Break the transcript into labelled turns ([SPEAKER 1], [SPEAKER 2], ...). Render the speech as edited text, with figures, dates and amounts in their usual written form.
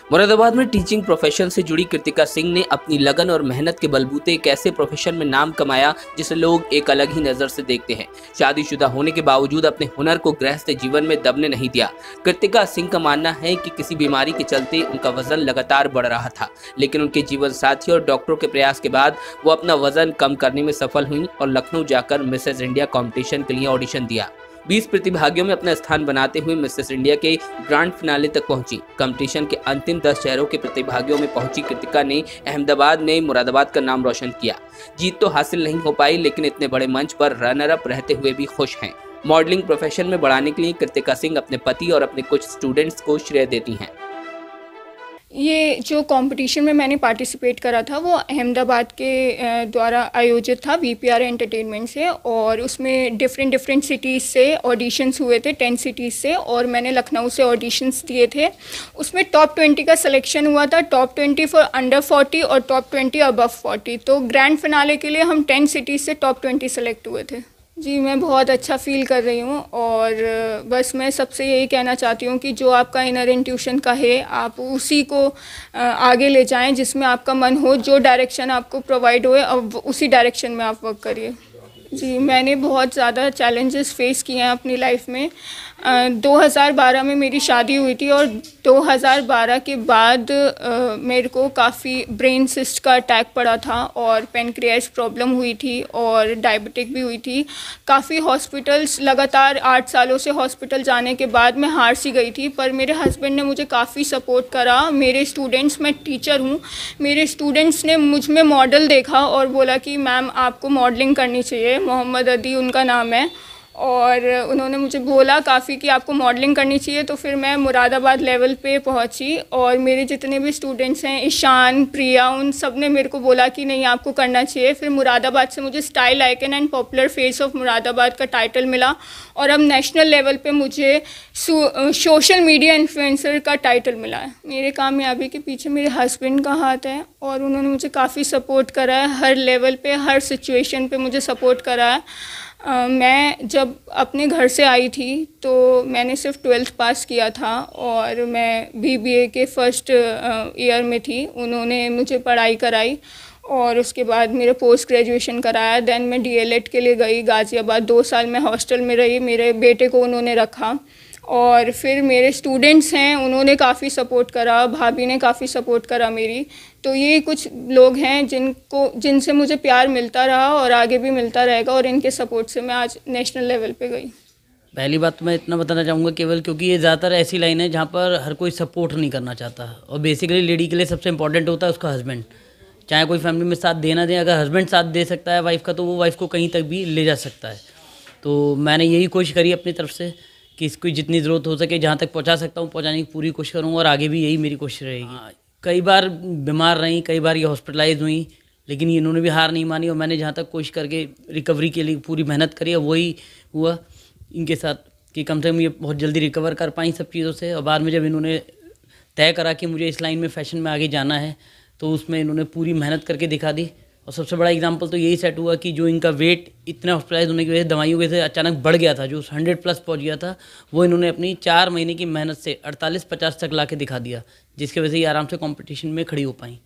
[SPEAKER 1] मुरादाबाद में teaching profession से जुड़ी कृतिका सिंह ने अपनी लगन और मेहनत के बलबूते एक ऐसे प्रोफेशन में नाम कमाया जिसे लोग एक अलग ही नजर से देखते हैं। शादीशुदा होने के बावजूद अपने हुनर को गृहस्थ जीवन में दबने नहीं दिया। कृतिका सिंह का मानना है कि किसी बीमारी के चलते उनका वजन लगातार बढ़ रहा था, लेकिन उनके जीवन साथी और डॉक्टरों के प्रयास के बाद वो अपना वजन कम करने में सफल हुई और लखनऊ जाकर मिसेज इंडिया कॉम्पिटिशन के लिए ऑडिशन दिया। 20 प्रतिभागियों में अपना स्थान बनाते हुए मिसेस इंडिया के ग्रैंड फिनाले तक पहुंची। कंपटीशन के अंतिम 10 शहरों के प्रतिभागियों में पहुंची कृतिका ने अहमदाबाद ने मुरादाबाद का नाम रोशन किया। जीत तो हासिल नहीं हो पाई, लेकिन इतने बड़े मंच पर रनर अप रहते हुए भी खुश हैं। मॉडलिंग प्रोफेशन में बढ़ाने के लिए कृतिका सिंह अपने पति और अपने कुछ स्टूडेंट्स को श्रेय देती हैं।
[SPEAKER 2] ये जो कंपटीशन में मैंने पार्टिसिपेट करा था वो अहमदाबाद के द्वारा आयोजित था वीपीआर एंटरटेनमेंट से, और उसमें डिफरेंट सिटीज़ से ऑडिशंस हुए थे, 10 सिटीज़ से, और मैंने लखनऊ से ऑडिशंस दिए थे। उसमें टॉप 20 का सिलेक्शन हुआ था, टॉप 20 फॉर अंडर 40 और टॉप 20 अबव 40। तो ग्रैंड फिनाले के लिए हम 10 सिटीज़ से टॉप 20 सेलेक्ट हुए थे। जी, मैं बहुत अच्छा फ़ील कर रही हूँ, और बस मैं सबसे यही कहना चाहती हूँ कि जो आपका इनर इंट्यूशन का है आप उसी को आगे ले जाएं, जिसमें आपका मन हो, जो डायरेक्शन आपको प्रोवाइड होए अब उसी डायरेक्शन में आप वर्क करिए। जी, मैंने बहुत ज़्यादा चैलेंजेस फेस किए हैं अपनी लाइफ में। 2012 में मेरी शादी हुई थी, और 2012 के बाद मेरे को काफ़ी ब्रेन सिस्ट का अटैक पड़ा था, और पेनक्रियास प्रॉब्लम हुई थी, और डायबिटिक भी हुई थी। काफ़ी हॉस्पिटल्स, लगातार 8 सालों से हॉस्पिटल जाने के बाद मैं हार सी गई थी, पर मेरे हस्बैंड ने मुझे काफ़ी सपोर्ट करा। मेरे स्टूडेंट्स, मैं टीचर हूँ, मेरे स्टूडेंट्स ने मुझ में मॉडल देखा और बोला कि मैम आपको मॉडलिंग करनी चाहिए। मोहम्मद अदी उनका नाम है, और उन्होंने मुझे बोला काफ़ी कि आपको मॉडलिंग करनी चाहिए। तो फिर मैं मुरादाबाद लेवल पे पहुंची, और मेरे जितने भी स्टूडेंट्स हैं, ईशान, प्रिया, उन सब ने मेरे को बोला कि नहीं आपको करना चाहिए। फिर मुरादाबाद से मुझे style icon and popular face of Moradabad का टाइटल मिला, और अब नेशनल लेवल पे मुझे सोशल मीडिया इन्फ्लुएंसर का टाइटल मिला है। मेरे कामयाबी के पीछे मेरे हस्बैंड का हाथ है, और उन्होंने मुझे काफ़ी सपोर्ट करा है, हर लेवल पे, हर सिचुएशन पे मुझे सपोर्ट करा है। मैं जब अपने घर से आई थी तो मैंने सिर्फ 12th पास किया था, और मैं बीबीए के फर्स्ट ईयर में थी। उन्होंने मुझे पढ़ाई कराई, और उसके बाद मेरा पोस्ट ग्रेजुएशन कराया। देन मैं डीएलएड के लिए गई गाज़ियाबाद, 2 साल मैं हॉस्टल में रही। मेरे बेटे को उन्होंने रखा, और फिर मेरे स्टूडेंट्स हैं, उन्होंने काफ़ी सपोर्ट करा, भाभी ने काफ़ी सपोर्ट करा मेरी। तो ये कुछ लोग हैं जिनसे मुझे प्यार मिलता रहा और आगे भी मिलता रहेगा, और इनके सपोर्ट से मैं आज नेशनल लेवल पे गई।
[SPEAKER 3] पहली बात तो मैं इतना बताना चाहूँगा केवल, क्योंकि ये ज़्यादातर ऐसी लाइन है जहाँ पर हर कोई सपोर्ट नहीं करना चाहता, और बेसिकली लेडी के लिए सबसे इंपॉर्टेंट होता है उसका हस्बैंड। चाहे कोई फैमिली में साथ देना दें, अगर हस्बैंड साथ दे सकता है वाइफ का, तो वो वाइफ को कहीं तक भी ले जा सकता है। तो मैंने यही कोशिश करी अपनी तरफ से कि इसको जितनी ज़रूरत हो सके, जहाँ तक पहुँचा सकता हूँ पहुँचाने की पूरी कोशिश करूँगा, और आगे भी यही मेरी कोशिश रहेगी। कई बार बीमार रहीं, कई बार ये हॉस्पिटलाइज हुई, लेकिन इन्होंने भी हार नहीं मानी, और मैंने जहाँ तक कोशिश करके रिकवरी के लिए पूरी मेहनत करी, और वही हुआ इनके साथ कि कम से कम ये बहुत जल्दी रिकवर कर पाई सब चीज़ों से। और बाद में जब इन्होंने तय करा कि मुझे इस लाइन में फ़ैशन में आगे जाना है, तो उसमें इन्होंने पूरी मेहनत करके दिखा दी। और सबसे बड़ा एग्जांपल तो यही सेट हुआ कि जो इनका वेट इतना हॉस्पिटलाइज होने की वजह से, दवाइयों की वजह से अचानक बढ़ गया था, जो 100+ पहुंच गया था, वो इन्होंने अपनी 4 महीने की मेहनत से 48-50 तक ला के दिखा दिया, जिसकी वजह से ये आराम से कंपटीशन में खड़ी हो पाई।